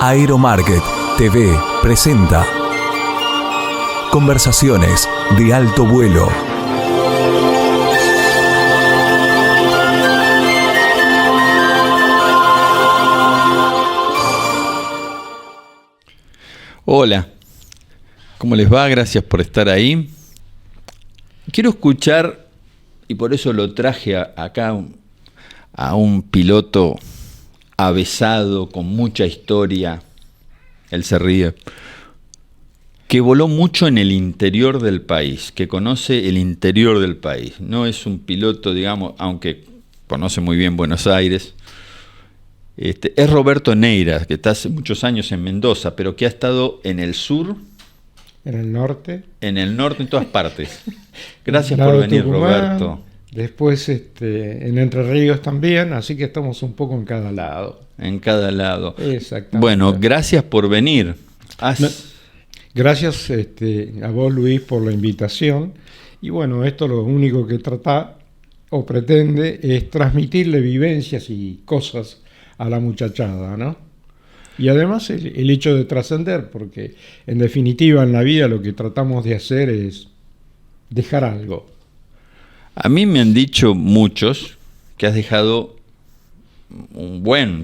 Aeromarket TV presenta Conversaciones de alto vuelo. Hola, ¿cómo les va? Gracias por estar ahí. Quiero escuchar, y por eso lo traje acá a un piloto avesado, con mucha historia, él se ríe, que voló mucho en el interior del país, que conoce el interior del país. No es un piloto, digamos, aunque conoce muy bien Buenos Aires. Es Roberto Neira, que está hace muchos años en Mendoza, pero que ha estado en el sur. En el norte. En el norte, en todas partes. Gracias por venir, Tucumán, Roberto. Después en Entre Ríos también, así que estamos un poco en cada lado. En cada lado. Exactamente. Bueno, gracias por venir. Gracias a vos, Luis, por la invitación. Y bueno, esto lo único que trata o pretende es transmitirle vivencias y cosas a la muchachada, ¿no? Y además el hecho de trascender, porque en definitiva en la vida lo que tratamos de hacer es dejar algo. A mí me han dicho muchos que has dejado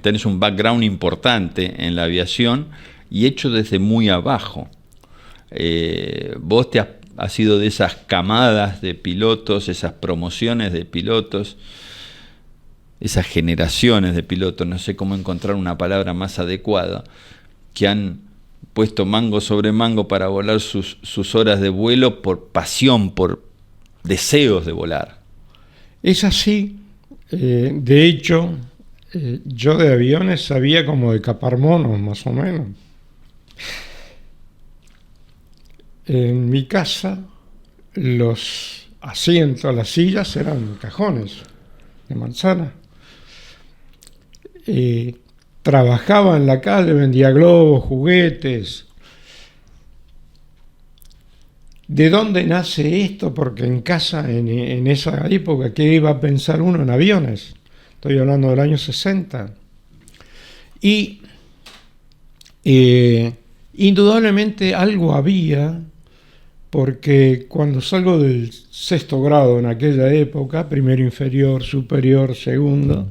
tenés un background importante en la aviación y hecho desde muy abajo. Vos has sido de esas camadas de pilotos, esas promociones de pilotos, esas generaciones de pilotos, no sé cómo encontrar una palabra más adecuada, que han puesto mango sobre mango para volar sus horas de vuelo por pasión, por deseos de volar. Es así. De hecho, yo de aviones sabía como de capar monos, más o menos. En mi casa, los asientos, las sillas eran cajones de manzana. Trabajaba en la calle, vendía globos, juguetes. ¿De dónde nace esto? Porque en casa, en esa época, ¿qué iba a pensar uno en aviones? Estoy hablando del año 60. Y indudablemente algo había, porque cuando salgo del sexto grado en aquella época, primero inferior, superior, segundo,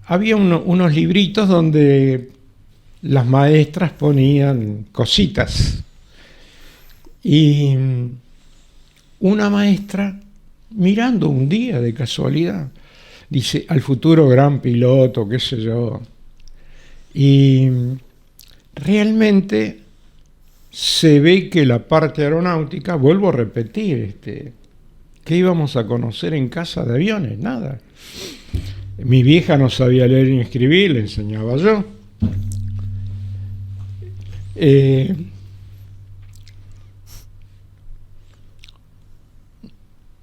había unos libritos donde las maestras ponían cositas. Y una maestra, mirando un día de casualidad, dice, al futuro gran piloto, qué sé yo. Y realmente se ve que la parte aeronáutica, vuelvo a repetir, ¿qué íbamos a conocer en casa de aviones? Nada. Mi vieja no sabía leer ni escribir, le enseñaba yo.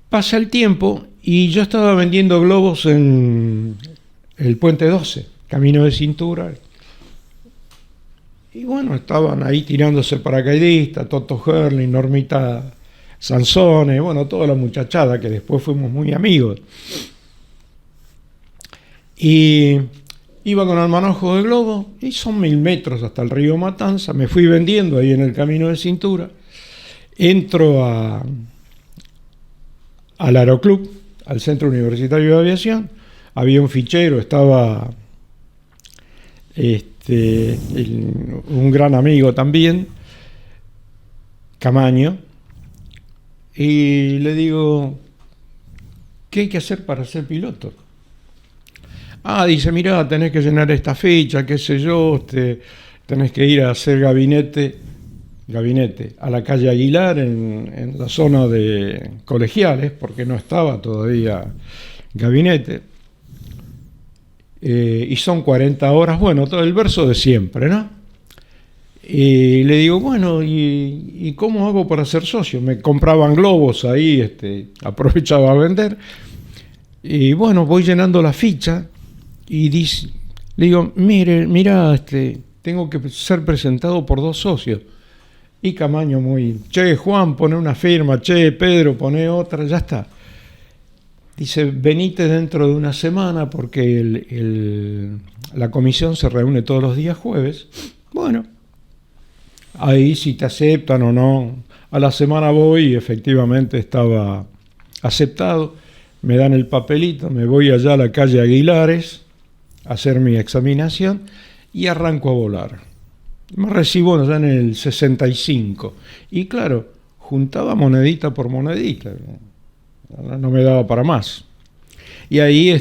Pasa el tiempo y yo estaba vendiendo globos en el Puente 12, camino de cintura. Y bueno, estaban ahí tirándose paracaidistas, Toto Herling, Normita Sansone, bueno, toda la muchachada que después fuimos muy amigos. Y iba con el manojo de globo y son 1000 metros hasta el río Matanza. Me fui vendiendo ahí en el camino de cintura. Entro al Aeroclub, al Centro Universitario de Aviación. Había un fichero, estaba un gran amigo también, Camaño. Y le digo, ¿qué hay que hacer para ser piloto? Dice, mirá, tenés que llenar esta ficha, qué sé yo, tenés que ir a hacer gabinete a la calle Aguilar en la zona de colegiales, porque no estaba todavía gabinete. Y son 40 horas, bueno, todo el verso de siempre, ¿no? Y le digo, bueno, ¿y cómo hago para ser socio? Me compraban globos ahí, aprovechaba a vender. Y bueno, voy llenando la ficha. Y le digo, mira, tengo que ser presentado por 2 socios. Y Camaño che, Juan, pone una firma, che, Pedro, pone otra, ya está. Dice, venite dentro de una semana porque la comisión se reúne todos los días jueves. Bueno, ahí si te aceptan o no. A la semana voy y efectivamente estaba aceptado. Me dan el papelito, me voy allá a la calle Aguilares a hacer mi examinación y arranco a volar. Me recibo allá en el 65. Y claro, juntaba monedita por monedita. No me daba para más. Y ahí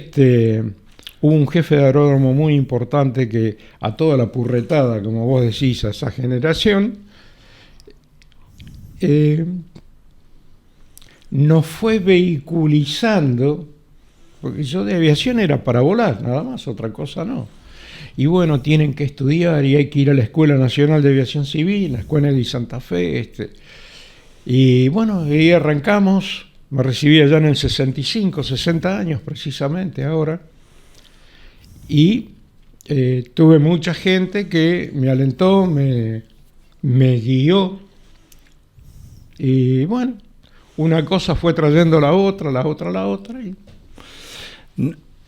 hubo un jefe de aeródromo muy importante que a toda la purretada, como vos decís, a esa generación, nos fue vehiculizando, porque yo de aviación era para volar, nada más, otra cosa no. Y bueno, tienen que estudiar y hay que ir a la Escuela Nacional de Aviación Civil, la Escuela de Santa Fe. Y bueno, ahí arrancamos. Me recibí allá en el 65, 60 años precisamente ahora. Y tuve mucha gente que me alentó, me guió. Y bueno, una cosa fue trayendo la otra, la otra, la otra.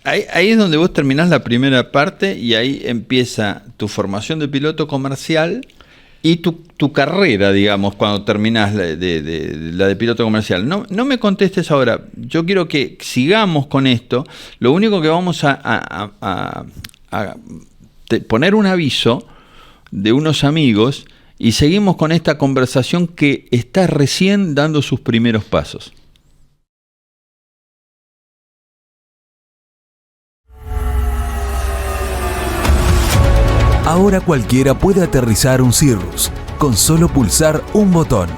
Ahí es donde vos terminás la primera parte y ahí empieza tu formación de piloto comercial y tu carrera, digamos, cuando terminás la de piloto comercial. No me contestes ahora, yo quiero que sigamos con esto. Lo único que vamos a poner un aviso de unos amigos y seguimos con esta conversación que está recién dando sus primeros pasos. Ahora cualquiera puede aterrizar un Cirrus con solo pulsar un botón.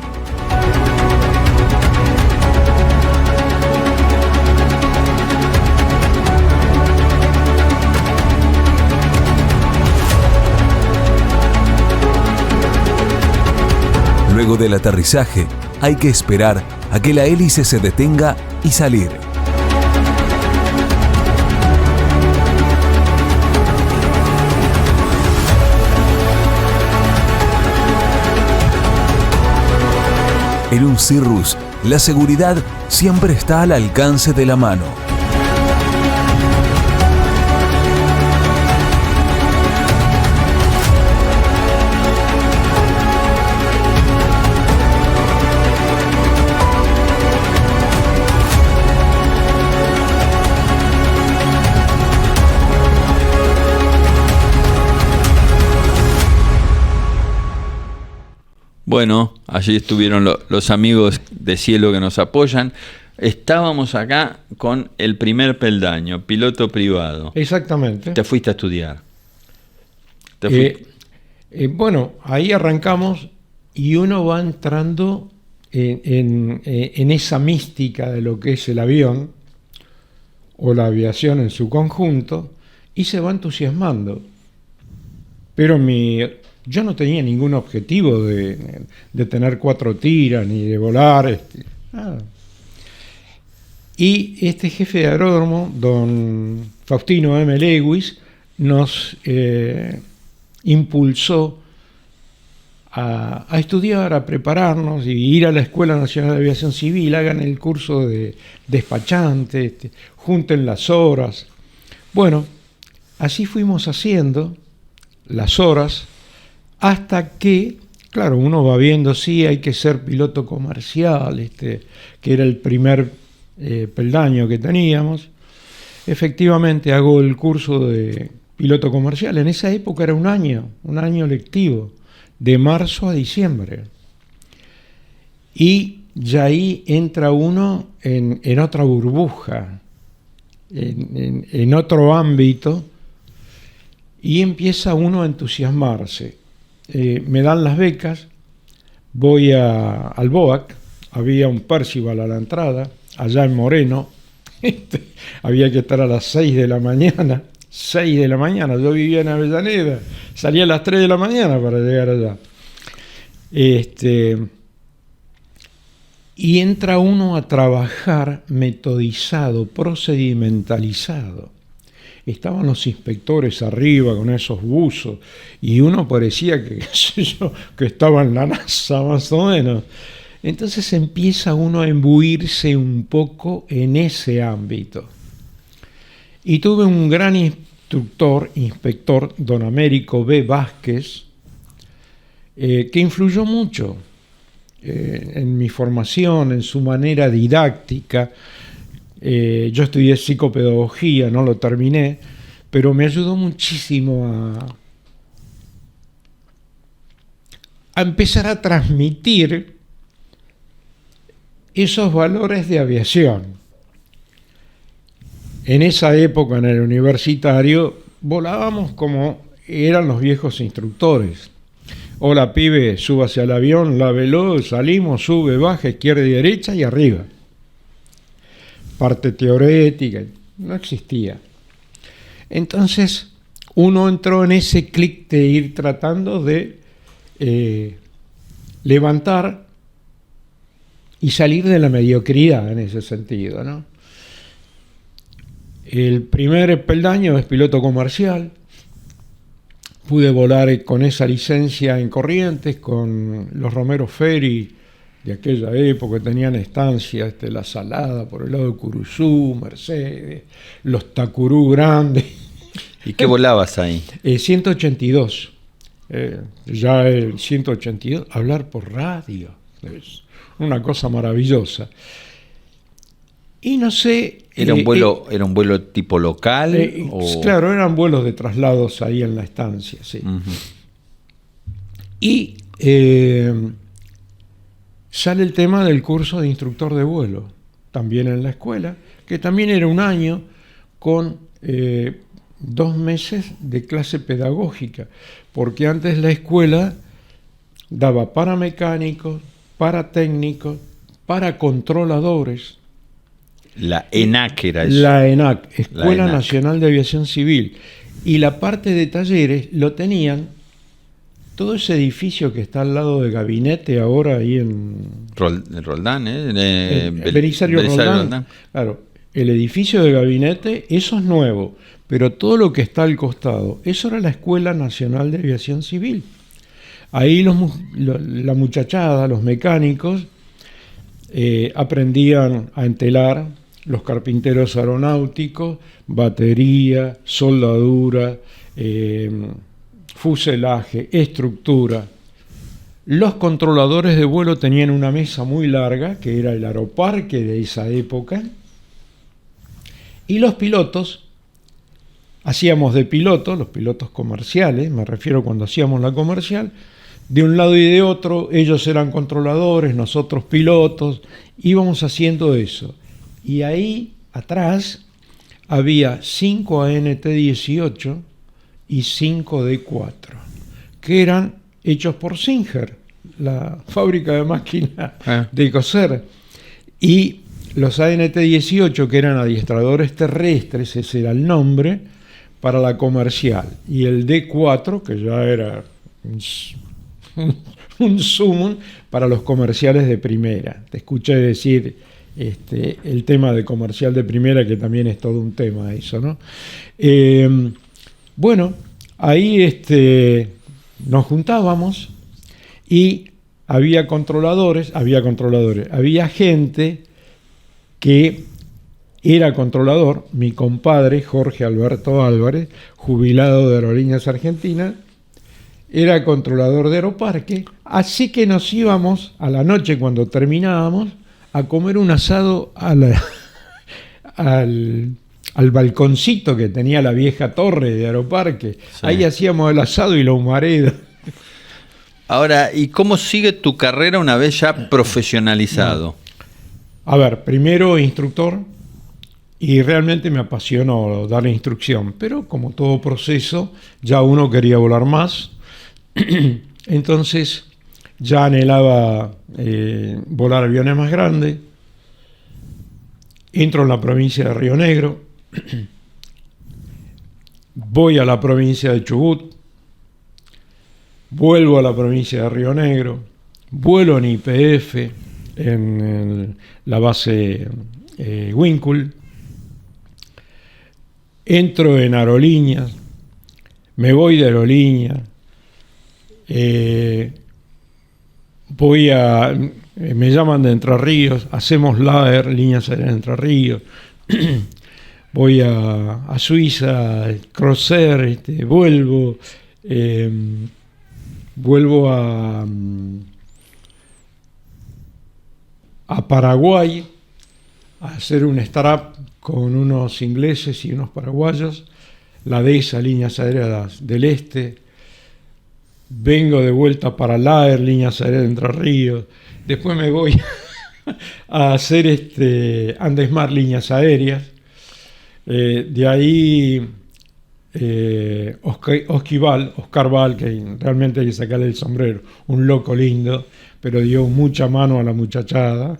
Luego del aterrizaje, hay que esperar a que la hélice se detenga y salir. En un Cirrus, la seguridad siempre está al alcance de la mano. Bueno, allí estuvieron los amigos de Cielo que nos apoyan. Estábamos acá con el primer peldaño, piloto privado. Exactamente. Te fuiste a estudiar. Bueno, ahí arrancamos y uno va entrando en esa mística de lo que es el avión o la aviación en su conjunto y se va entusiasmando. Pero yo no tenía ningún objetivo de tener 4 tiras ni de volar. Nada. Y este jefe de aeródromo, don Faustino M. Lewis, nos impulsó a estudiar, a prepararnos y ir a la Escuela Nacional de Aviación Civil, hagan el curso de despachante, junten las horas. Bueno, así fuimos haciendo las horas hasta que, claro, uno va viendo, sí, hay que ser piloto comercial, que era el primer peldaño que teníamos. Efectivamente hago el curso de piloto comercial. En esa época era un año lectivo, de marzo a diciembre. Y ya ahí entra uno en otra burbuja, en otro ámbito, y empieza uno a entusiasmarse. Me dan las becas, voy al BOAC, había un Percival a la entrada, allá en Moreno, había que estar a las 6 de la mañana, yo vivía en Avellaneda, salía a las 3 de la mañana para llegar allá. Y entra uno a trabajar metodizado, procedimentalizado. Estaban los inspectores arriba con esos buzos y uno parecía que estaba en la NASA más o menos. Entonces empieza uno a embuirse un poco en ese ámbito. Y tuve un gran inspector, don Américo B. Vázquez, que influyó mucho en mi formación, en su manera didáctica. Yo estudié psicopedagogía, no lo terminé, pero me ayudó muchísimo a empezar a transmitir esos valores de aviación. En esa época, en el universitario, volábamos como eran los viejos instructores. Hola, pibe, súbase al avión, lávelo, salimos, sube, baja, izquierda y derecha y arriba. Parte teorética, no existía. Entonces, uno entró en ese clic de ir tratando de levantar y salir de la mediocridad en ese sentido, ¿no? El primer peldaño es piloto comercial. Pude volar con esa licencia en Corrientes con los Romero Ferry de aquella época, que tenían estancias, La Salada por el lado de Curuzú, Mercedes, los Tacurú grandes. ¿Y qué volabas ahí? 182. Ya el 182, hablar por radio, es una cosa maravillosa. Y no sé... ¿Era un vuelo tipo local? Claro, eran vuelos de traslados ahí en la estancia, sí. Uh-huh. Y sale el tema del curso de instructor de vuelo, también en la escuela, que también era un año con 2 meses de clase pedagógica, porque antes la escuela daba para mecánicos, para técnicos, para controladores. La ENAC era eso. La ENAC, Escuela ENAC. Nacional de Aviación Civil. Y la parte de talleres lo tenían todo ese edificio que está al lado de Gabinete ahora ahí en... Roldán, Belisario Roldán. Claro, el edificio de Gabinete, eso es nuevo, pero todo lo que está al costado, eso era la Escuela Nacional de Aviación Civil. Ahí la muchachada, los mecánicos, aprendían a entelar, los carpinteros aeronáuticos, batería, soldadura, fuselaje, estructura. Los controladores de vuelo tenían una mesa muy larga, que era el aeroparque de esa época, y los pilotos, hacíamos de piloto, los pilotos comerciales, me refiero cuando hacíamos la comercial, de un lado y de otro, ellos eran controladores, nosotros pilotos, íbamos haciendo eso. Y ahí atrás había 5 ANT-18 y 5 D4, que eran hechos por Singer, la fábrica de máquinas de coser. Y los ANT-18, que eran adiestradores terrestres, ese era el nombre, para la comercial. Y el D4, que ya era un sumum para los comerciales de primera. Te escuché decir el tema de comercial de primera, que también es todo un tema eso, ¿no? Bueno, ahí nos juntábamos y había controladores, había gente que era controlador, mi compadre Jorge Alberto Álvarez, jubilado de Aerolíneas Argentinas, era controlador de Aeroparque, así que nos íbamos a la noche cuando terminábamos a comer un asado al balconcito que tenía la vieja torre de Aeroparque. Sí. Ahí hacíamos el asado y la humareda. Ahora, ¿y cómo sigue tu carrera una vez ya profesionalizado? A ver, primero instructor, y realmente me apasionó dar instrucción, pero como todo proceso, ya uno quería volar más. Entonces ya anhelaba volar aviones más grandes. Entro en la provincia de Río Negro, voy a la provincia de Chubut, vuelvo a la provincia de Río Negro, vuelo en IPF, en la base Winkle, entro en aerolíneas, me voy de aerolíneas, me llaman de Entre Ríos, hacemos LAER, líneas aéreas de Entre Ríos. Voy a Suiza, Crossair, vuelvo a Paraguay a hacer un startup con unos ingleses y unos paraguayos, la DESA, líneas aéreas del Este. Vengo de vuelta para LAER, líneas aéreas de Entre Ríos. Después me voy a hacer Andesmar, líneas aéreas. De ahí Oscar Val, que realmente hay que sacarle el sombrero, un loco lindo, pero dio mucha mano a la muchachada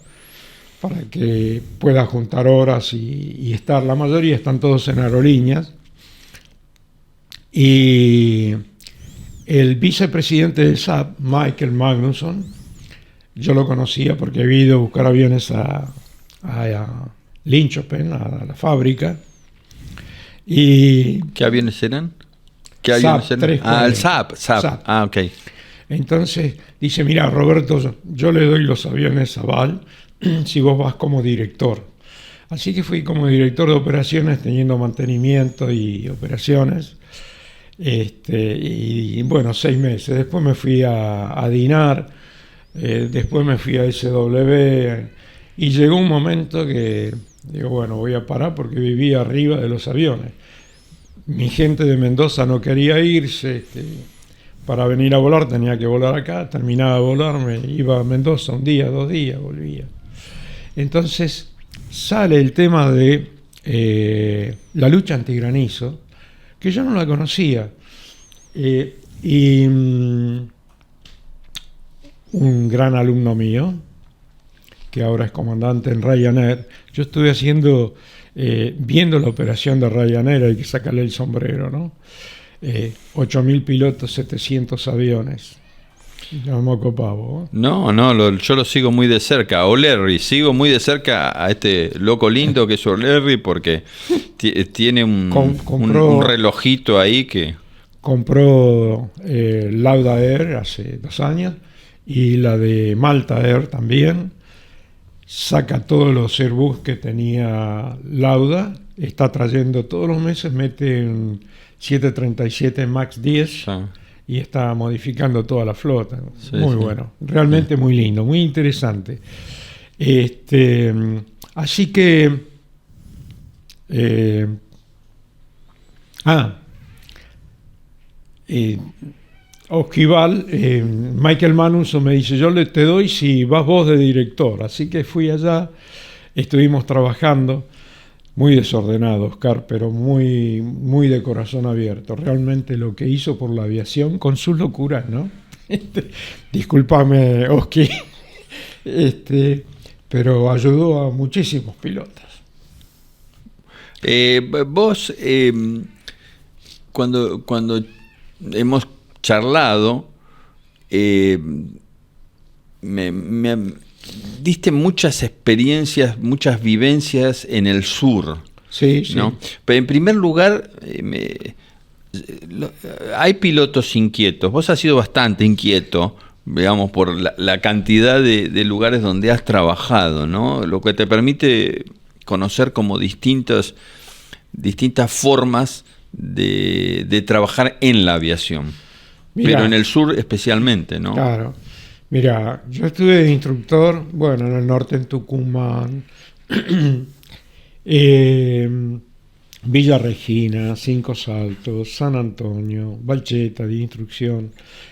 para que pueda juntar horas y estar. La mayoría están todos en aerolíneas. Y el vicepresidente del SAP, Michael Magnusson, yo lo conocía porque había ido a buscar aviones a Linköping, a la fábrica. Y ¿qué aviones eran? ¿Qué SAP aviones eran? 340. El SAP. Ah, ok. Entonces dice, mira, Roberto, yo le doy los aviones a Val si vos vas como director. Así que fui como director de operaciones, teniendo mantenimiento y operaciones. Y bueno, 6 meses. Después me fui a Dinar, después me fui a SW, y llegó un momento que digo, bueno, voy a parar porque vivía arriba de los aviones. Mi gente de Mendoza no quería irse, para venir a volar tenía que volar acá, terminaba de volar, me iba a Mendoza un día, 2 días, volvía. Entonces sale el tema de la lucha antigranizo, que yo no la conocía. Un gran alumno mío, que ahora es comandante en Ryanair, yo estuve viendo la operación de Ryanair, hay que sacarle el sombrero, ¿no? 8.000 pilotos, 700 aviones. Moco pavo, ¿eh? No, yo lo sigo muy de cerca. O'Leary, sigo muy de cerca a este loco lindo que es O'Leary, porque tiene un relojito ahí que... Compró Lauda Air hace 2 años y la de Malta Air también. Saca todos los Airbus que tenía Lauda, está trayendo todos los meses, mete un 737 MAX 10 y está modificando toda la flota. Sí, muy bueno, realmente muy lindo, muy interesante. Así que Osquival, Michael Magnusson me dice, yo te doy si vas vos de director. Así que fui allá, estuvimos trabajando, muy desordenado Oscar, pero muy, muy de corazón abierto. Realmente lo que hizo por la aviación, con sus locuras, ¿no? Discúlpame, Osqui, pero ayudó a muchísimos pilotos. Vos, cuando hemos charlado, me diste muchas experiencias, muchas vivencias en el sur. Sí, sí. ¿No? Pero en primer lugar, hay pilotos inquietos. Vos has sido bastante inquieto, digamos, por la cantidad de lugares donde has trabajado, ¿no? Lo que te permite conocer como distintas formas de trabajar en la aviación. Mirá, pero en el sur especialmente, ¿no? Claro. Mira, yo estuve de instructor, bueno, en el norte, en Tucumán, Villa Regina, Cinco Saltos, San Antonio, Balcheta de instrucción,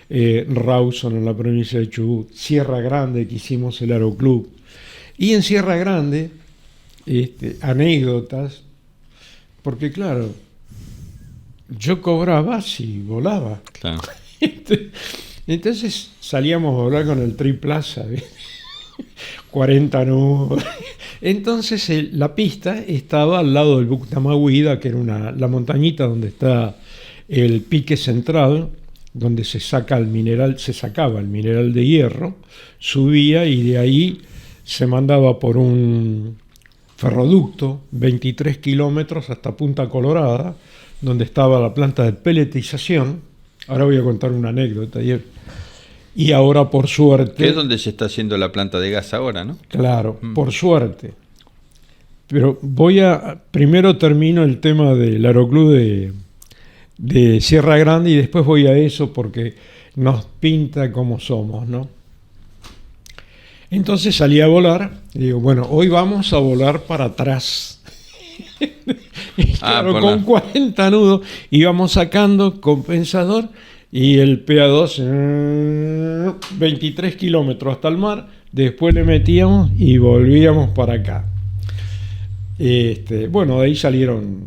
Rawson en la provincia de Chubut, Sierra Grande, que hicimos el Aeroclub. Y en Sierra Grande, anécdotas, porque claro, yo cobraba si volaba. Claro. Entonces salíamos a volar con el Triplaza, 40 nubes. Entonces la pista estaba al lado del Buctamahuida, que era la montañita donde está el pique central, donde se sacaba el mineral de hierro, subía y de ahí se mandaba por un ferroducto 23 kilómetros hasta Punta Colorada, donde estaba la planta de pelletización. Ahora voy a contar una anécdota. Y ahora, por suerte... Que es donde se está haciendo la planta de gas ahora, ¿no? Claro, por suerte. Pero primero termino el tema del aeroclub de Sierra Grande y después voy a eso porque nos pinta como somos, ¿no? Entonces salí a volar y digo, bueno, hoy vamos a volar para atrás. Y claro, con 40 nudos íbamos sacando compensador y el PA2 23 kilómetros hasta el mar, después le metíamos y volvíamos para acá. Bueno, de ahí salieron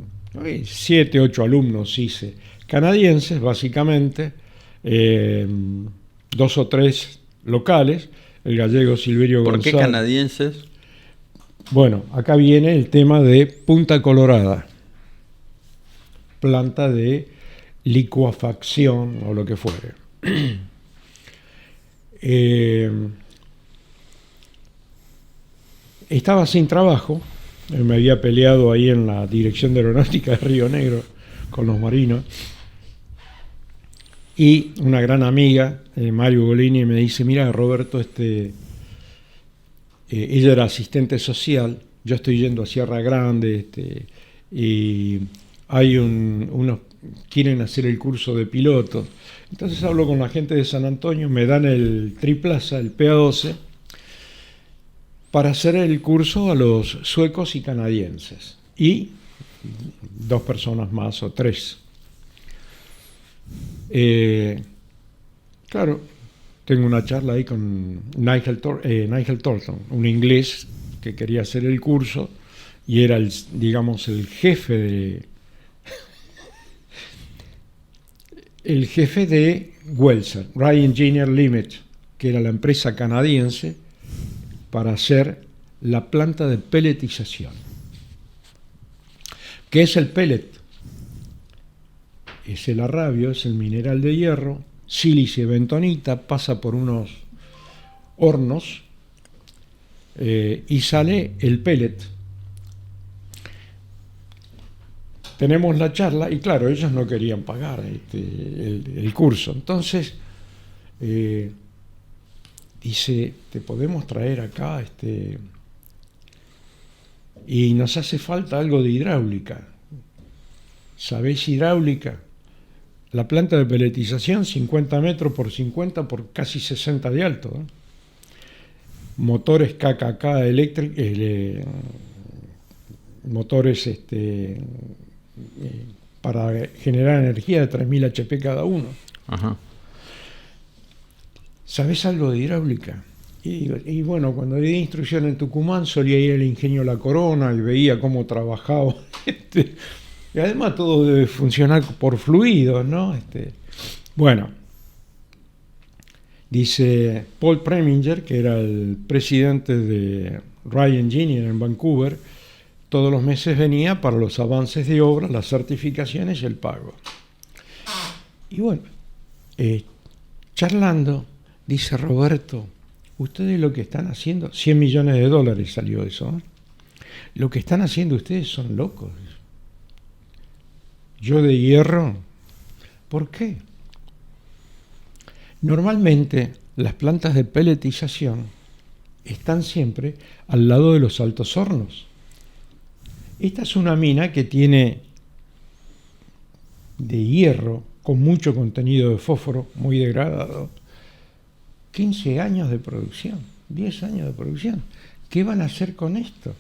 7, 8 alumnos, hice, canadienses básicamente, 2 o 3 locales, el gallego Silverio ¿Por González. qué canadienses? Bueno, acá viene el tema de Punta Colorada, planta de licuefacción o lo que fuere. Estaba sin trabajo, me había peleado ahí en la Dirección de Aeronáutica de Río Negro con los marinos, y una gran amiga, Mario Golini, me dice, mira Roberto, ella era asistente social, yo estoy yendo a Sierra Grande, y hay unos quieren hacer el curso de pilotos. Entonces hablo con la gente de San Antonio, me dan el triplaza, el PA12, para hacer el curso a los suecos y canadienses. Y 2 personas más o 3. Claro, tengo una charla ahí con Nigel Thornton, un inglés que quería hacer el curso y era el jefe de Welser, Ryan Engineer Limited, que era la empresa canadiense para hacer la planta de pelletización. ¿Qué es el pellet? Es el arrabio, es el mineral de hierro, sílice bentonita, pasa por unos hornos y sale el pellet. Tenemos la charla y claro, ellos no querían pagar el curso. Entonces, dice, te podemos traer acá y nos hace falta algo de hidráulica. ¿Sabés hidráulica? La planta de pelletización, 50 metros por 50 por casi 60 de alto, ¿eh? Motores KKK eléctricos, motores para generar energía de 3000 HP cada uno. Ajá. ¿Sabés algo de hidráulica? Y bueno, cuando di instrucción en Tucumán solía ir al ingenio La Corona y veía cómo trabajaba. Y además todo debe funcionar por fluidos, ¿no? Bueno, dice Paul Preminger, que era el presidente de Ryan Engineer en Vancouver, todos los meses venía para los avances de obra, las certificaciones y el pago. Y bueno, charlando, dice Roberto, ustedes lo que están haciendo, $100 millones salió eso, ¿eh? Lo que están haciendo ustedes son locos. Yo de hierro, ¿por qué? Normalmente las plantas de pelletización están siempre al lado de los altos hornos. Esta es una mina que tiene de hierro con mucho contenido de fósforo, muy degradado, 15 años de producción, 10 años de producción. ¿Qué van a hacer con esto?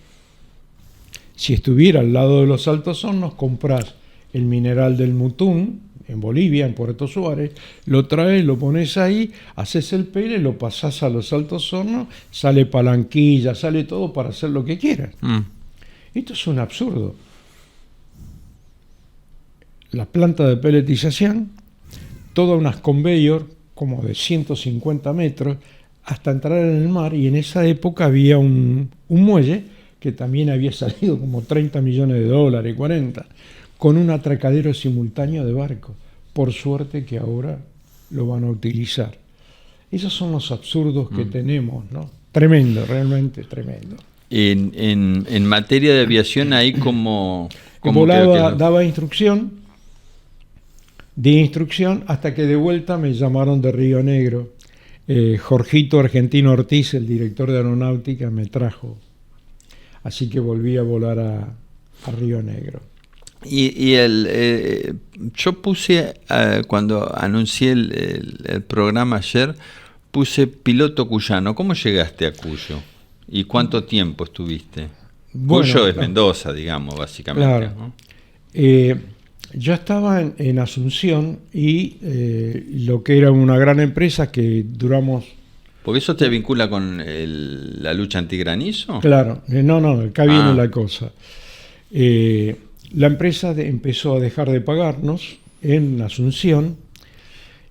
Si estuviera al lado de los altos hornos, comprás el mineral del Mutún, en Bolivia, en Puerto Suárez, lo traes, lo pones ahí, haces el pele, lo pasás a los altos hornos, sale palanquilla, sale todo para hacer lo que quieras. Esto es un absurdo. La planta de pelletización, todas unas conveyor como de 150 metros hasta entrar en el mar, y en esa época había un muelle que también había salido como $30 millones, 40, con un atracadero simultáneo de barcos. Por suerte que ahora lo van a utilizar. Esos son los absurdos que tenemos, ¿no? Tremendo, realmente tremendo. En materia de aviación, ahí como volaba, daba instrucción, di instrucción hasta que de vuelta me llamaron de Río Negro. Jorgito Argentino Ortiz, el director de aeronáutica, me trajo. Así que volví a volar a Río Negro. Yo puse, cuando anuncié el programa ayer, puse piloto cuyano. ¿Cómo llegaste a Cuyo? ¿Y cuánto tiempo estuviste? Bueno, Cuyo es Mendoza, digamos, básicamente. Claro. ¿No? Yo estaba en Asunción y lo que era una gran empresa que duramos... ¿Porque eso te vincula con la lucha antigranizo? Claro, no, acá viene la Ah. cosa. La empresa empezó a dejar de pagarnos en Asunción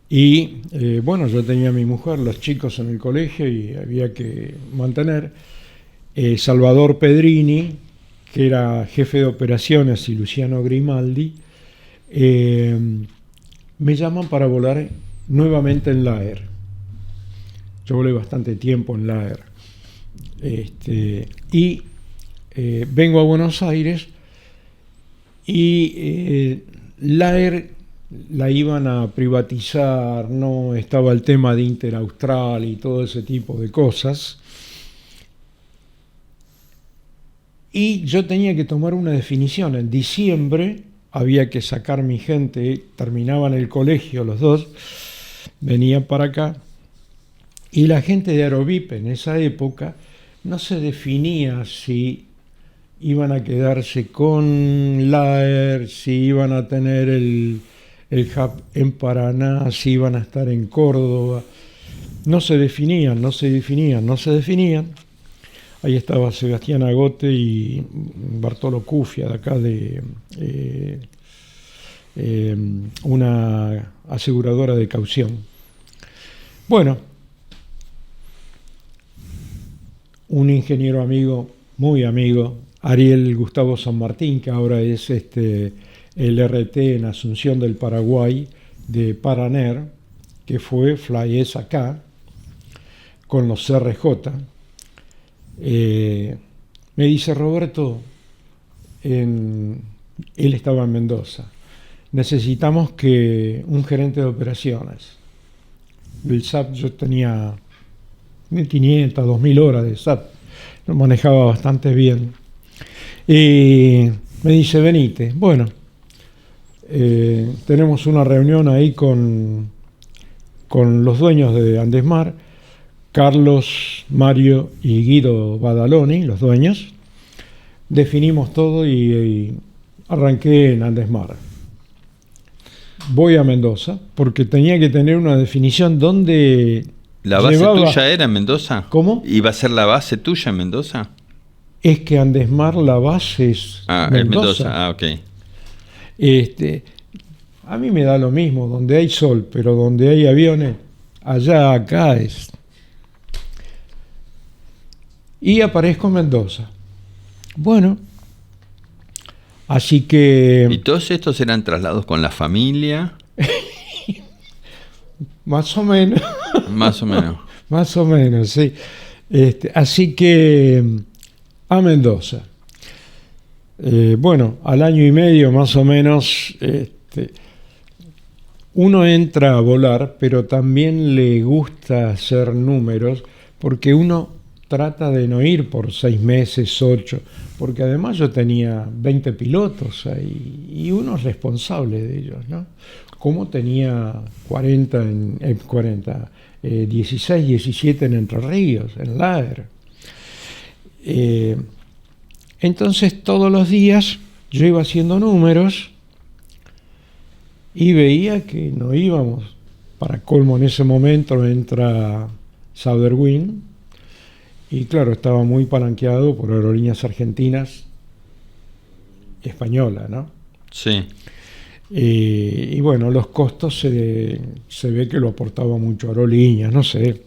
y bueno, yo tenía a mi mujer, los chicos en el colegio y había que mantener. Salvador Pedrini, que era jefe de operaciones, y Luciano Grimaldi, me llaman para volar nuevamente en la ER. Yo volé bastante tiempo en la ER. Vengo a Buenos Aires y la ER la iban a privatizar, no estaba el tema de Interaustral y todo ese tipo de cosas. Y yo tenía que tomar una definición. En diciembre había que sacar mi gente, terminaban el colegio los dos, venían para acá. Y la gente de Aerovip en esa época no se definía si iban a quedarse con LAER, si iban a tener el hub en Paraná, si iban a estar en Córdoba. No se definían. Ahí estaba Sebastián Agote y Bartolo Cufia, de acá de una aseguradora de caución. Bueno, un ingeniero amigo, muy amigo, Ariel Gustavo San Martín, que ahora es el RT en Asunción del Paraguay de Paraner, que fue Flyes acá, con los CRJ. Me dice: Roberto, él estaba en Mendoza, necesitamos que un gerente de operaciones. El SAP, yo tenía 1.500, 2.000 horas de SAP, lo manejaba bastante bien. Y me dice: venite. Bueno, tenemos una reunión ahí con los dueños de Andesmar, Carlos, Mario y Guido Badaloni, los dueños. Definimos todo y arranqué en Andesmar. Voy a Mendoza porque tenía que tener una definición donde... ¿La base tuya era en Mendoza? ¿Cómo? ¿Iba a ser la base tuya en Mendoza? Es que Andesmar, la base es Es Mendoza. Ok. A mí me da lo mismo, donde hay sol, pero donde hay aviones, allá, acá es... Y aparezco en Mendoza. Bueno, así que... ¿Y todos estos eran traslados con la familia? Más o menos. Más o menos. Más o menos, sí. Así que a Mendoza. Bueno, al año y medio más o menos, uno entra a volar, pero también le gusta hacer números, porque uno trata de no ir por 6 meses, 8, porque además yo tenía 20 pilotos ahí y uno es responsable de ellos, ¿no? Como tenía 16, 17 en Entre Ríos, en LAER. Entonces todos los días yo iba haciendo números y veía que no íbamos. Para colmo, en ese momento entra Sauderwind y claro, estaba muy palanqueado por Aerolíneas Argentinas española, ¿no? Sí. Y bueno, los costos se ve que lo aportaba mucho Aerolíneas, no sé.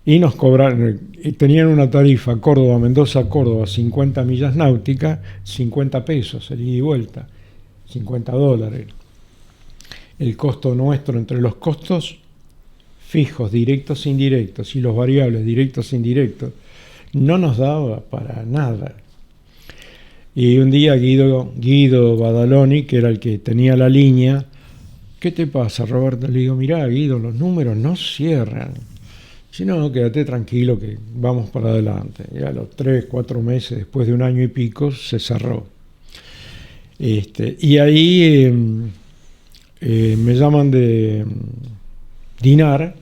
Y nos cobraron, tenían una tarifa Córdoba, Mendoza, Córdoba, 50 millas náuticas, 50 pesos, el ida y vuelta, $50. El costo nuestro, entre los costos fijos, directos e indirectos, y los variables, directos e indirectos, no nos daba para nada. Y un día Guido Badaloni, que era el que tenía la línea, ¿qué te pasa, Roberto? Le digo: mirá, Guido, los números no cierran. Dice, no, quédate tranquilo que vamos para adelante. Y a los 3, 4 meses, después de un año y pico, se cerró. Y ahí me llaman de Dinar,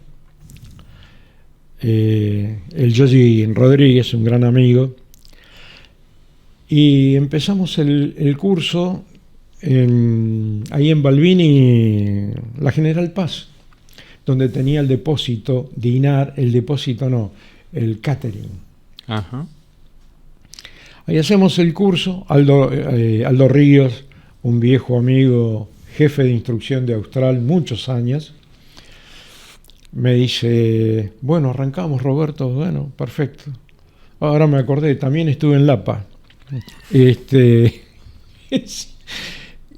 el Yogi Rodríguez, un gran amigo, y empezamos el curso ahí en Balbini, la General Paz, donde tenía el depósito Dinar, el catering. Ajá. Ahí hacemos el curso. Aldo Ríos, un viejo amigo, jefe de instrucción de Austral, muchos años, me dice, bueno, arrancamos, Roberto. Bueno, perfecto. Ahora me acordé, también estuve en Lapa.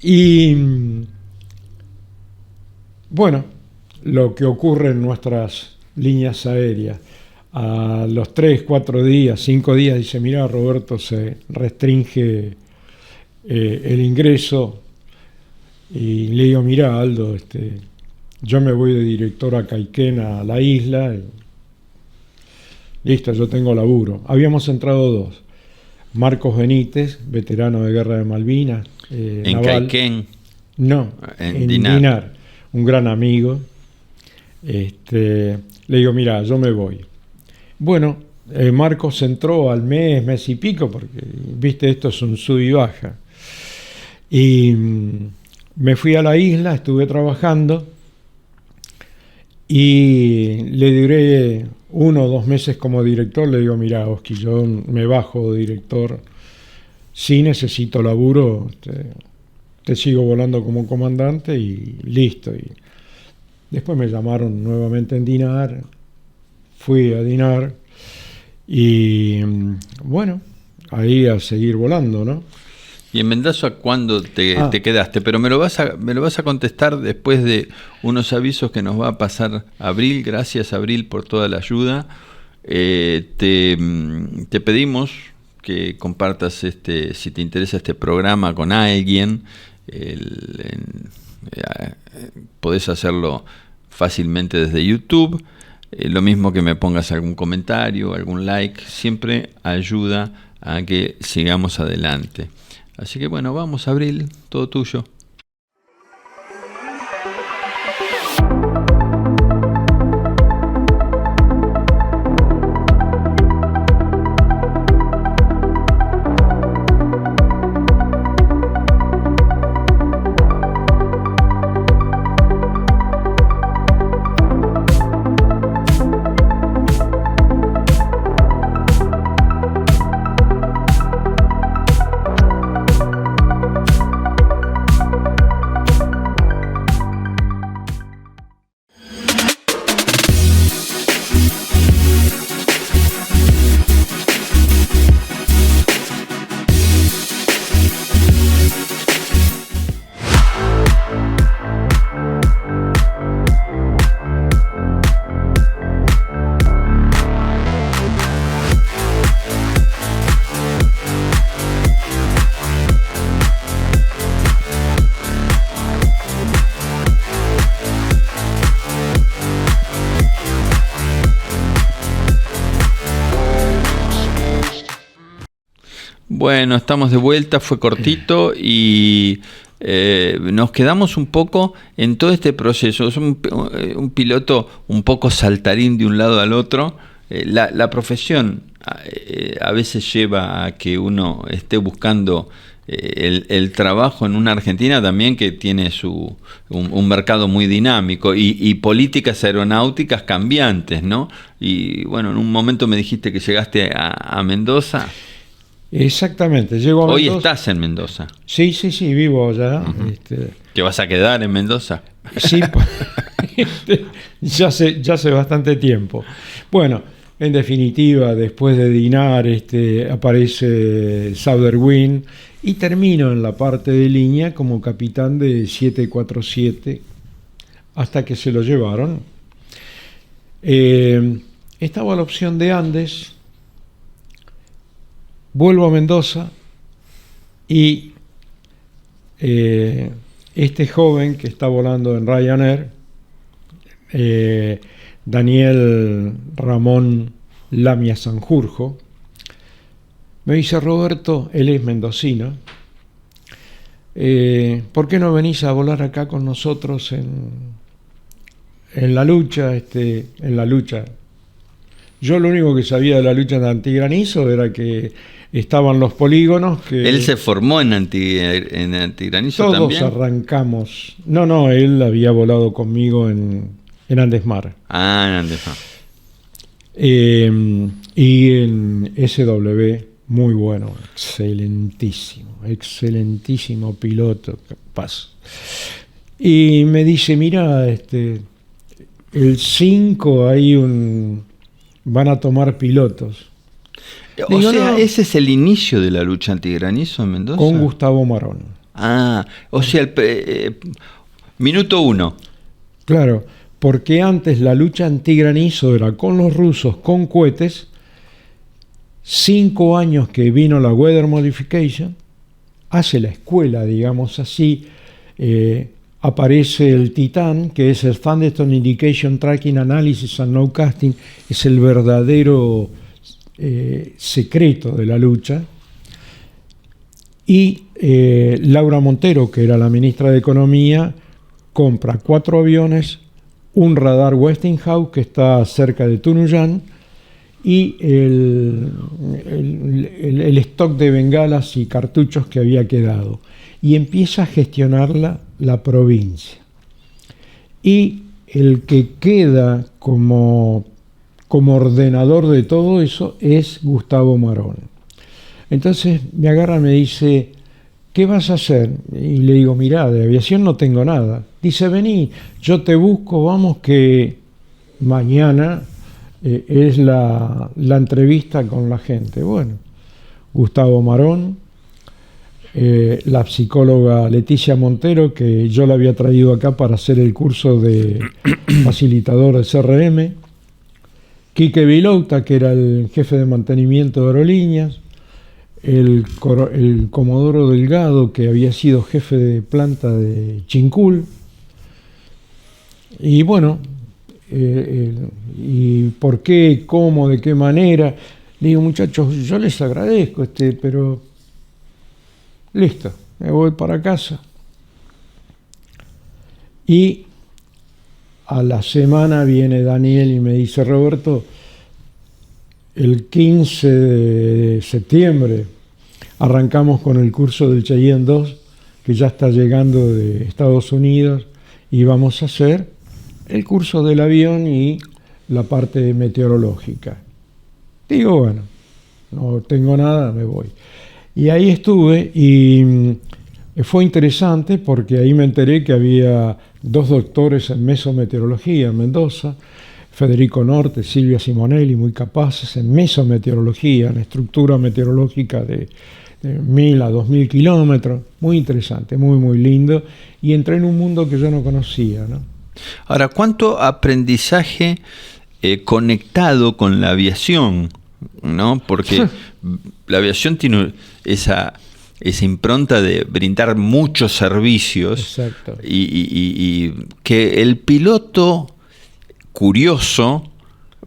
Y bueno, lo que ocurre en nuestras líneas aéreas. A los 3, 4 días, 5 días, dice, mira, Roberto, se restringe el ingreso. Y le digo, mira, Aldo, yo me voy de director a Caiquén, a la isla. Y listo, yo tengo laburo. Habíamos entrado 2. Marcos Benítez, veterano de Guerra de Malvinas. ¿En naval. Caiquén? No, en Dinar, un gran amigo. Le digo, mira, yo me voy. Bueno, Marcos entró al mes y pico, porque, viste, esto es un sub y baja. Y me fui a la isla, estuve trabajando y le duré 1 o 2 meses como director. Le digo, mira, Oski, yo me bajo de director, sí necesito laburo, te sigo volando como comandante y listo. Y después me llamaron nuevamente en Dinar. Fui a Dinar y bueno, ahí a seguir volando, ¿no? ¿Y en Mendoza cuándo te quedaste? Pero me lo vas a contestar después de unos avisos que nos va a pasar Abril. Gracias, Abril, por toda la ayuda. Te pedimos que compartas si te interesa este programa con alguien. Podés hacerlo fácilmente desde YouTube. Lo mismo que me pongas algún comentario, algún like, siempre ayuda a que sigamos adelante. Así que bueno, vamos, Abril, todo tuyo. Bueno, estamos de vuelta, fue cortito y nos quedamos un poco en todo este proceso. Es un piloto un poco saltarín de un lado al otro. La profesión a veces lleva a que uno esté buscando el trabajo en una Argentina también que tiene un mercado muy dinámico y políticas aeronáuticas cambiantes, ¿no? Y bueno, en un momento me dijiste que llegaste a Mendoza. Exactamente, llego a Hoy Mendoza. estás en Mendoza. Sí, vivo allá. Uh-huh. ¿Te vas a quedar en Mendoza? Sí, ya hace bastante tiempo. Bueno, en definitiva, después de Dinar aparece Southern y termino en la parte de línea como capitán de 747 hasta que se lo llevaron. Estaba la opción de Andes. Vuelvo a Mendoza y este joven que está volando en Ryanair Daniel Ramón Lamia Sanjurjo, me dice: Roberto, él es mendocino, ¿por qué no venís a volar acá con nosotros en la lucha? En la lucha. Yo lo único que sabía de la lucha de antigranizo era que estaban los polígonos. Que ¿Él se formó en antigranizo todos también? arrancamos. No, él había volado conmigo en Andesmar. Ah, en Andesmar. Y en SW, muy bueno, excelentísimo piloto, capaz. Y me dice: mira, el 5 van a tomar pilotos. O Digo, sea, no. ese es el inicio de la lucha antigranizo en Mendoza. Con Gustavo Marón. Ah, o sea, minuto 1. Claro, porque antes la lucha antigranizo era con los rusos, con cohetes. 5 años que vino la Weather Modification, hace la escuela, digamos así, aparece el Titán, que es el Thunderstorm Indication Tracking Analysis and Nowcasting, es el verdadero secreto de la lucha. Y Laura Montero, que era la ministra de Economía, compra 4 aviones, un radar Westinghouse que está cerca de Tunuyán, y el stock de bengalas y cartuchos que había quedado. Y empieza a gestionar la provincia. Y el que queda como ordenador de todo eso es Gustavo Marón. Entonces me agarra y me dice: ¿qué vas a hacer? Y le digo: mirá, de aviación no tengo nada. Dice: vení, yo te busco, vamos, que mañana es la entrevista con la gente. Bueno, Gustavo Marón, la psicóloga Leticia Montero, que yo la había traído acá para hacer el curso de facilitador de CRM, Quique Vilouta, que era el jefe de mantenimiento de aerolíneas, el Comodoro Delgado, que había sido jefe de planta de Chincul, y bueno, y por qué, cómo, de qué manera. Le digo: muchachos, yo les agradezco, pero listo, me voy para casa. Y a la semana viene Daniel y me dice: Roberto, el 15 de septiembre arrancamos con el curso del Cheyenne 2, que ya está llegando de Estados Unidos, y vamos a hacer el curso del avión y la parte meteorológica. Digo: bueno, no tengo nada, me voy. Y ahí estuve, y fue interesante porque ahí me enteré que había 2 doctores en mesometeorología en Mendoza, Federico Norte, Silvia Simonelli, muy capaces en mesometeorología, en estructura meteorológica de 1000 a 2000 kilómetros. Muy interesante, muy, muy lindo. Y entré en un mundo que yo no conocía, ¿no? Ahora, ¿cuánto aprendizaje conectado con la aviación? ¿No? Porque la aviación tiene esa impronta de brindar muchos servicios. Exacto. Y que el piloto curioso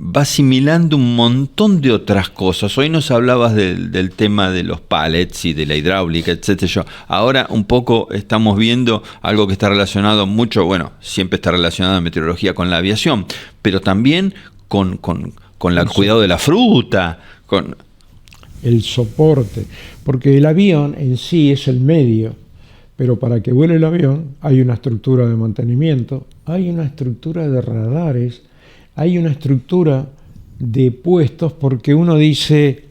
va asimilando un montón de otras cosas. Hoy nos hablabas del tema de los pallets y de la hidráulica, etcétera. Ahora un poco estamos viendo algo que está relacionado mucho, bueno, siempre está relacionado en meteorología con la aviación, pero también con el cuidado de la fruta, con el soporte, porque el avión en sí es el medio, pero para que vuele el avión hay una estructura de mantenimiento, hay una estructura de radares, hay una estructura de puestos, porque uno dice: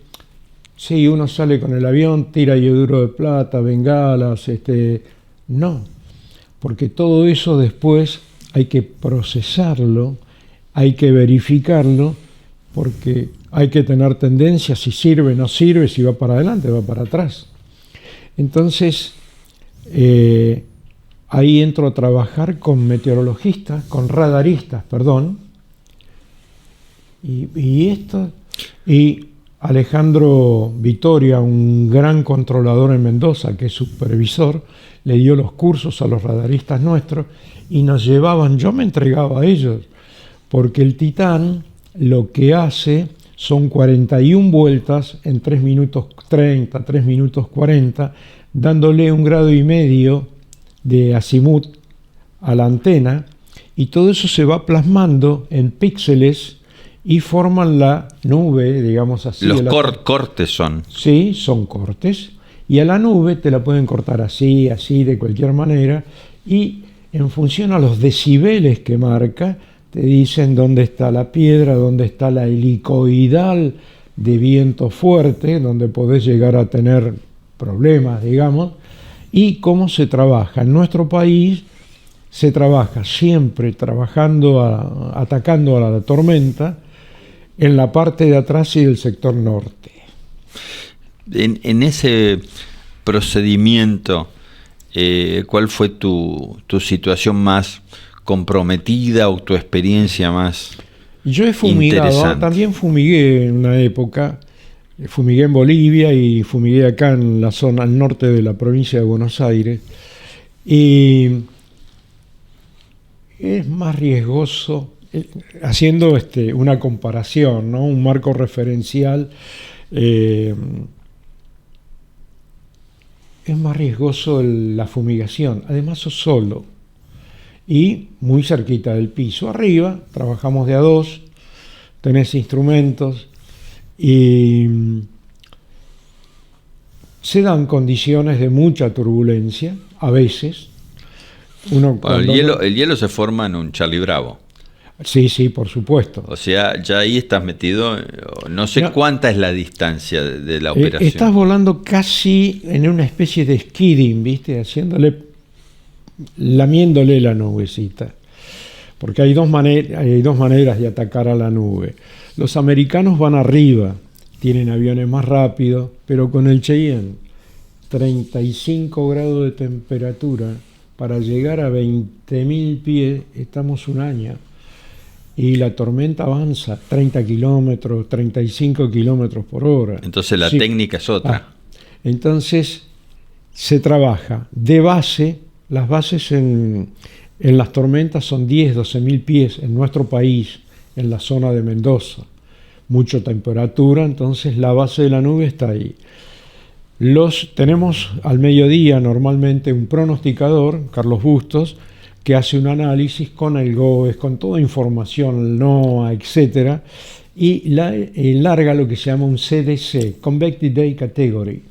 sí, uno sale con el avión, tira yoduro de plata, bengalas, no, porque todo eso después hay que procesarlo, hay que verificarlo, porque hay que tener tendencia, si sirve, no sirve, si va para adelante, va para atrás. Entonces, ahí entro a trabajar con meteorologistas, con radaristas, perdón, y Alejandro Vitoria, un gran controlador en Mendoza, que es supervisor, le dio los cursos a los radaristas nuestros y nos llevaban, yo me entregaba a ellos, porque el Titán lo que hace son 41 vueltas en 3 minutos 30, 3 minutos 40, dándole 1,5 grados de azimut a la antena, y todo eso se va plasmando en píxeles y forman la nube, digamos así. Los cortes son. Sí, son cortes. Y a la nube te la pueden cortar así, así, de cualquier manera. Y en función a los decibeles que marca, te dicen dónde está la piedra, dónde está la helicoidal de viento fuerte, donde podés llegar a tener problemas, digamos, y cómo se trabaja. En nuestro país se trabaja siempre atacando a la tormenta en la parte de atrás y del sector norte. En ese procedimiento, ¿cuál fue tu situación más comprometida o tu experiencia más Yo he fumigado, interesante? también fumigué en una época, fumigué en Bolivia y fumigué acá en la zona al norte de la provincia de Buenos Aires, y es más riesgoso, haciendo una comparación, ¿no? Un marco referencial, es más riesgoso la fumigación. Además sos solo y muy cerquita del piso. Arriba trabajamos de a dos, tenés instrumentos y se dan condiciones de mucha turbulencia a veces. El hielo se forma en un Charlie Bravo. Sí, sí, por supuesto. O sea, ya ahí estás metido, no sé cuánta es la distancia de la operación. Estás volando casi en una especie de skidding, ¿viste? Lamiéndole la nubecita. Porque hay dos maneras de atacar a la nube. Los americanos van arriba, tienen aviones más rápidos, pero con el Cheyenne, 35 grados de temperatura, para llegar a 20.000 pies, estamos un año. Y la tormenta avanza 30 kilómetros, 35 kilómetros por hora. Entonces la técnica es otra. Entonces se trabaja de base. Las bases en las tormentas son 10, 12.000 pies en nuestro país, en la zona de Mendoza. Mucha temperatura, entonces la base de la nube está ahí. Tenemos al mediodía normalmente un pronosticador, Carlos Bustos, que hace un análisis con el GOES, con toda información, el NOAA, etc. Y larga lo que se llama un CDC, Convective Day Category.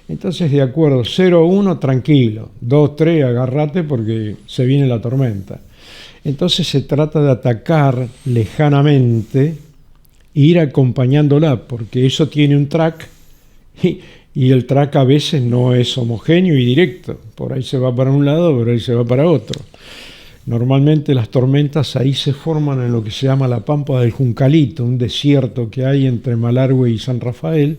Entonces, de acuerdo, 0-1, tranquilo, 2-3, agárrate porque se viene la tormenta. Entonces se trata de atacar lejanamente e ir acompañándola, porque eso tiene un track y el track a veces no es homogéneo y directo. Por ahí se va para un lado, por ahí se va para otro. Normalmente las tormentas ahí se forman en lo que se llama la Pampa del Juncalito, un desierto que hay entre Malargüe y San Rafael,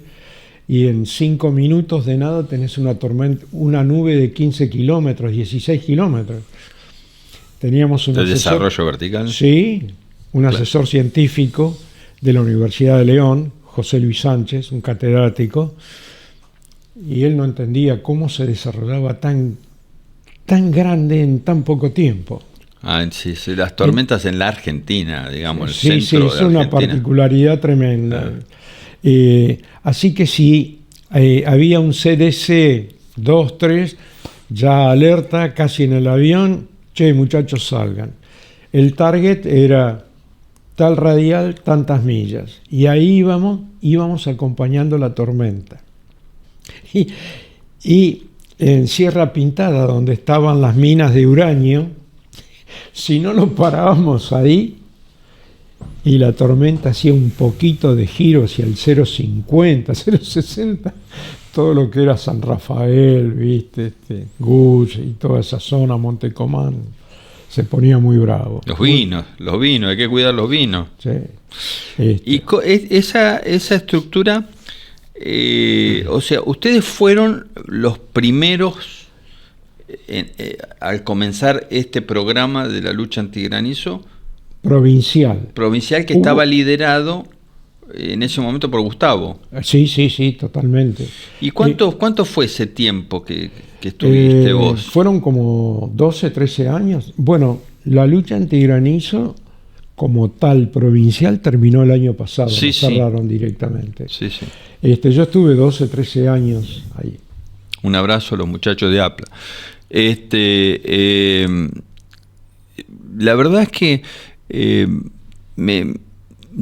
y en 5 minutos de nada tenés una nube de 15 kilómetros, 16 kilómetros. Teníamos un desarrollo vertical. Sí, un asesor científico de la Universidad de León, José Luis Sánchez, un catedrático, y él no entendía cómo se desarrollaba tan grande en tan poco tiempo. Sí, las tormentas en la Argentina, digamos, sí, el centro sí, de es una Argentina. particularidad tremenda. Así que si había un CDC 2-3, ya alerta, casi en el avión, che, muchachos, salgan. El target era tal radial, tantas millas. Y ahí íbamos acompañando la tormenta. Y en Sierra Pintada, donde estaban las minas de uranio, si no lo parábamos ahí y la tormenta hacía un poquito de giro hacia el 0,50, 0,60, todo lo que era San Rafael, ¿viste? Gush y toda esa zona, Montecomán, se ponía muy bravo. Los vinos, hay que cuidar los vinos. Sí. Y esa estructura, o sea, ustedes fueron los primeros al comenzar este programa de la lucha antigranizo provincial que estaba liderado en ese momento por Gustavo. Sí, totalmente. ¿Y cuánto fue ese tiempo que estuviste vos? Fueron como 12, 13 años. Bueno, la lucha antigranizo como tal provincial terminó el año pasado, Sí, lo sí. cerraron directamente. Sí, sí. Yo estuve 12, 13 años ahí. Un abrazo a los muchachos de APLA. La verdad es que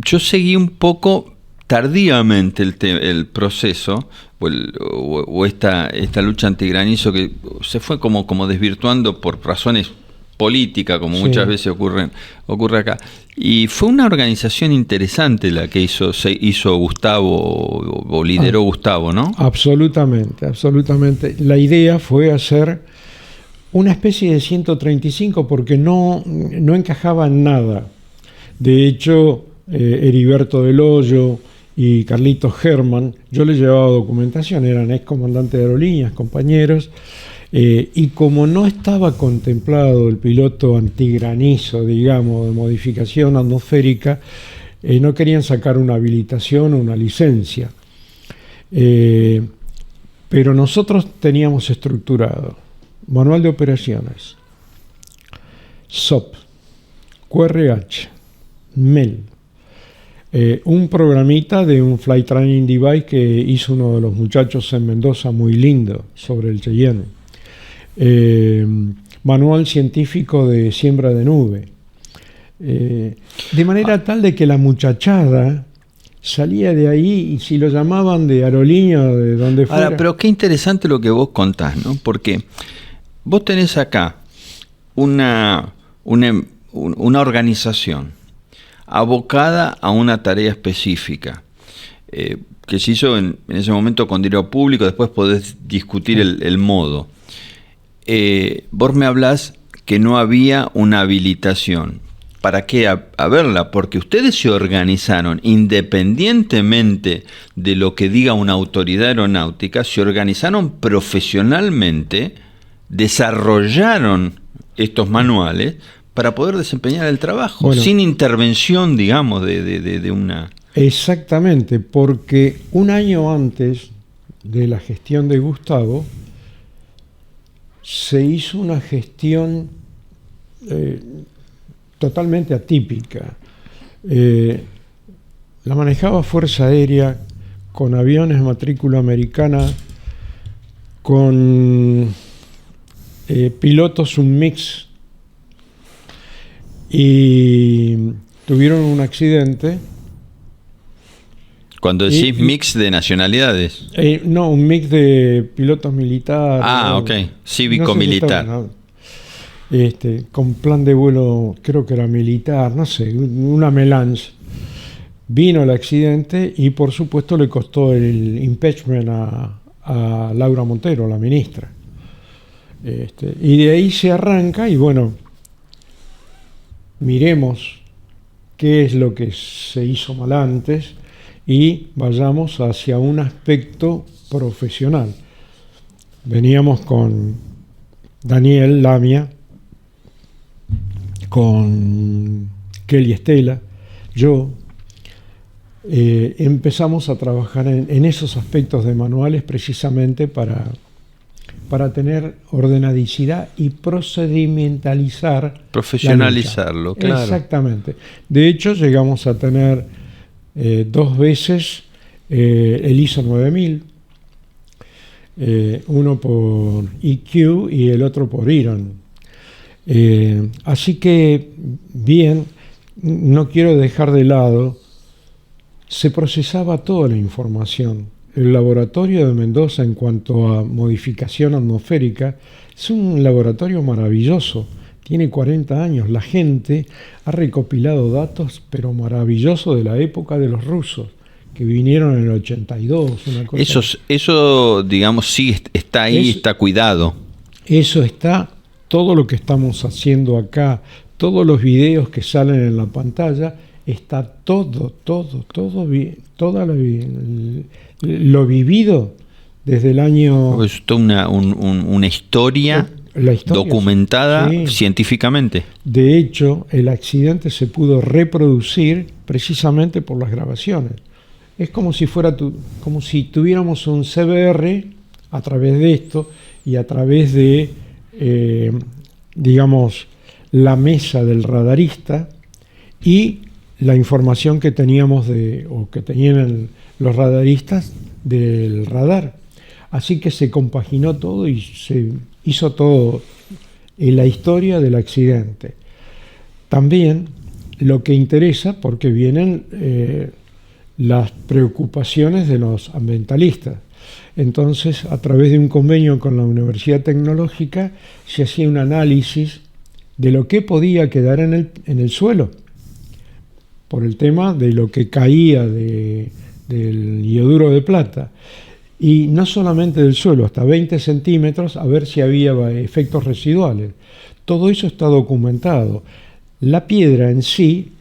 yo seguí un poco tardíamente el proceso o esta lucha antigranizo que se fue como desvirtuando por razones políticas, como Sí. muchas veces ocurre acá. Y fue una organización interesante la que hizo Gustavo o lideró Gustavo, ¿no? Absolutamente, absolutamente. La idea fue hacer una especie de 135 porque no encajaba en nada. De hecho, Heriberto del Hoyo y Carlitos Herman, yo les llevaba documentación, eran ex comandantes de aerolíneas, compañeros, y como no estaba contemplado el piloto antigranizo, digamos, de modificación atmosférica, no querían sacar una habilitación o una licencia. Pero nosotros teníamos estructurado manual de operaciones, SOP, QRH, MEL, un programita de un Flight Training Device que hizo uno de los muchachos en Mendoza muy lindo sobre el Cheyenne, manual científico de siembra de nube, de manera tal de que la muchachada salía de ahí y si lo llamaban de aerolínea o de donde fuera. Ahora, pero qué interesante lo que vos contás, ¿no? Porque vos tenés acá una organización abocada a una tarea específica que se hizo en ese momento con dinero público, después podés discutir el modo. Vos me hablás que no había una habilitación. ¿Para qué haberla? Porque ustedes se organizaron independientemente de lo que diga una autoridad aeronáutica, se organizaron profesionalmente, desarrollaron estos manuales para poder desempeñar el trabajo, bueno, sin intervención, digamos, de una... Exactamente, porque un año antes de la gestión de Gustavo, se hizo una gestión totalmente atípica. La manejaba Fuerza Aérea con aviones matrícula americana, con pilotos un mix, y tuvieron un accidente. Cuando decís mix de nacionalidades. No, un mix de pilotos militares. Ok, cívico-militar. No, con plan de vuelo, creo que era militar, no sé, una melange. Vino el accidente y por supuesto le costó el impeachment a Laura Montero, la ministra. Y de ahí se arranca y bueno, miremos qué es lo que se hizo mal antes y vayamos hacia un aspecto profesional. Veníamos con Daniel Lamia, con Kelly Estela, yo, empezamos a trabajar en esos aspectos de manuales precisamente para tener ordenadicidad y procedimentalizar, profesionalizarlo, claro. Exactamente. De hecho, llegamos a tener 2 veces el ISO 9000, uno por EQ y el otro por IRON. Así que, bien, no quiero dejar de lado, se procesaba toda la información. El laboratorio de Mendoza en cuanto a modificación atmosférica es un laboratorio maravilloso, tiene 40 años, la gente ha recopilado datos pero maravillosos de la época de los rusos que vinieron en el 82, una cosa. Eso digamos, sí está ahí, está cuidado. Eso está, todo lo que estamos haciendo acá, todos los videos que salen en la pantalla, está todo lo vivido desde el año... Es toda una historia, la historia documentada sí, científicamente. De hecho, el accidente se pudo reproducir precisamente por las grabaciones. Es como si como si tuviéramos un CBR a través de esto y a través de, digamos, la mesa del radarista y la información que teníamos o que tenían los radaristas del radar. Así que se compaginó todo y se hizo todo en la historia del accidente. También lo que interesa, porque vienen las preocupaciones de los ambientalistas. Entonces, a través de un convenio con la Universidad Tecnológica, se hacía un análisis de lo que podía quedar en el suelo, por el tema de lo que caía del ioduro de plata. Y no solamente del suelo, hasta 20 centímetros, a ver si había efectos residuales. Todo eso está documentado. La piedra en sí,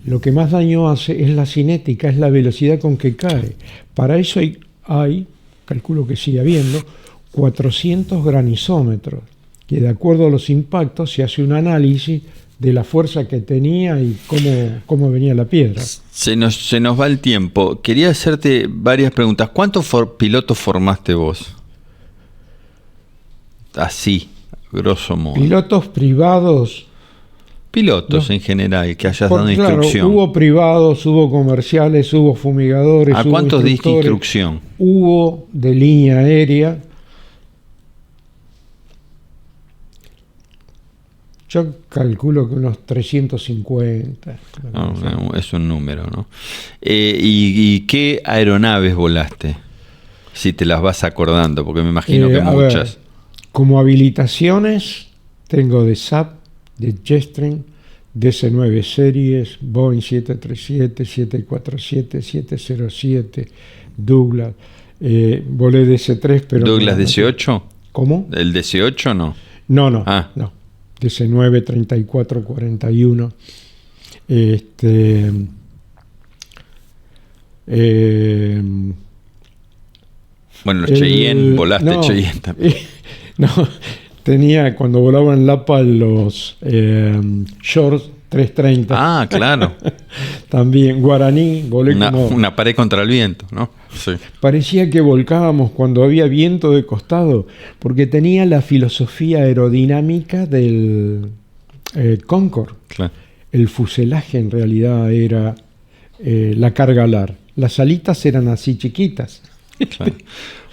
lo que más daño hace es la cinética, es la velocidad con que cae. Para eso hay, calculo que sigue habiendo, 400 granizómetros, que de acuerdo a los impactos se hace un análisis de la fuerza que tenía y cómo venía la piedra. Se nos va el tiempo. Quería hacerte varias preguntas. ¿Cuántos pilotos formaste vos? Así, grosso modo. Pilotos privados. Pilotos en general, que hayas dado Claro, instrucción. hubo privados, hubo comerciales, hubo fumigadores. ¿A cuántos diste instrucción? Hubo de línea aérea. Yo calculo que unos 350. No, es un número, ¿no? ¿Y qué aeronaves volaste? Si te las vas acordando, porque me imagino que muchas. Ver, como habilitaciones, tengo de SAP, de Jetstream, DC-9 series, Boeing 737, 747, 707, Douglas. Volé DC-3, pero... ¿Douglas DC-8? ¿Cómo? ¿El DC-8 no? No. No. DC-9, 34, 41. Bueno, los Cheyenne, volaste Cheyenne también. No, tenía cuando volaba en Lapa los Shorts 330. Ah, claro. También Guaraní, volé una pared contra el viento, ¿no? Sí. Parecía que volcábamos cuando había viento de costado, porque tenía la filosofía aerodinámica del Concorde. Claro. El fuselaje en realidad era la carga alar. Las alitas eran así chiquitas. Claro.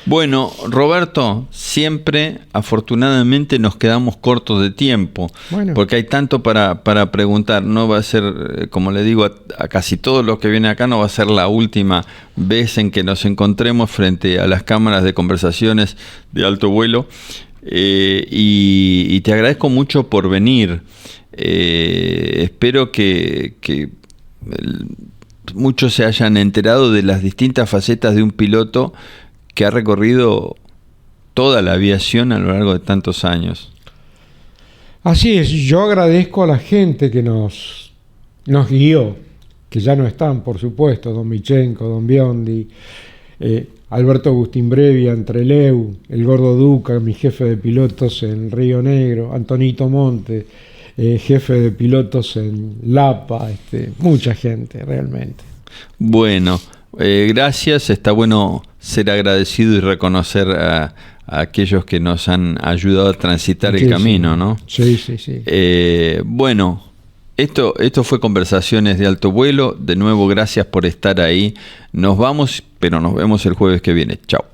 Bueno, Roberto, siempre afortunadamente nos quedamos cortos de tiempo, porque hay tanto para preguntar. No va a ser, como le digo a casi todos los que vienen acá, no va a ser la última vez en que nos encontremos frente a las cámaras de conversaciones de alto vuelo, y te agradezco mucho por venir. Espero que muchos se hayan enterado de las distintas facetas de un piloto que ha recorrido toda la aviación a lo largo de tantos años. Así es, yo agradezco a la gente que nos guió, que ya no están, por supuesto, don Michenko, don Biondi, Alberto Agustín Brevia en Trelew, el Gordo Duca, mi jefe de pilotos en Río Negro, Antonito Monte, jefe de pilotos en Lapa, mucha gente realmente. Bueno, gracias, está bueno ser agradecido y reconocer a aquellos que nos han ayudado a transitar el camino, ¿no? Sí. Bueno, esto fue Conversaciones de Alto Vuelo. De nuevo, gracias por estar ahí. Nos vamos, pero nos vemos el jueves que viene. Chao.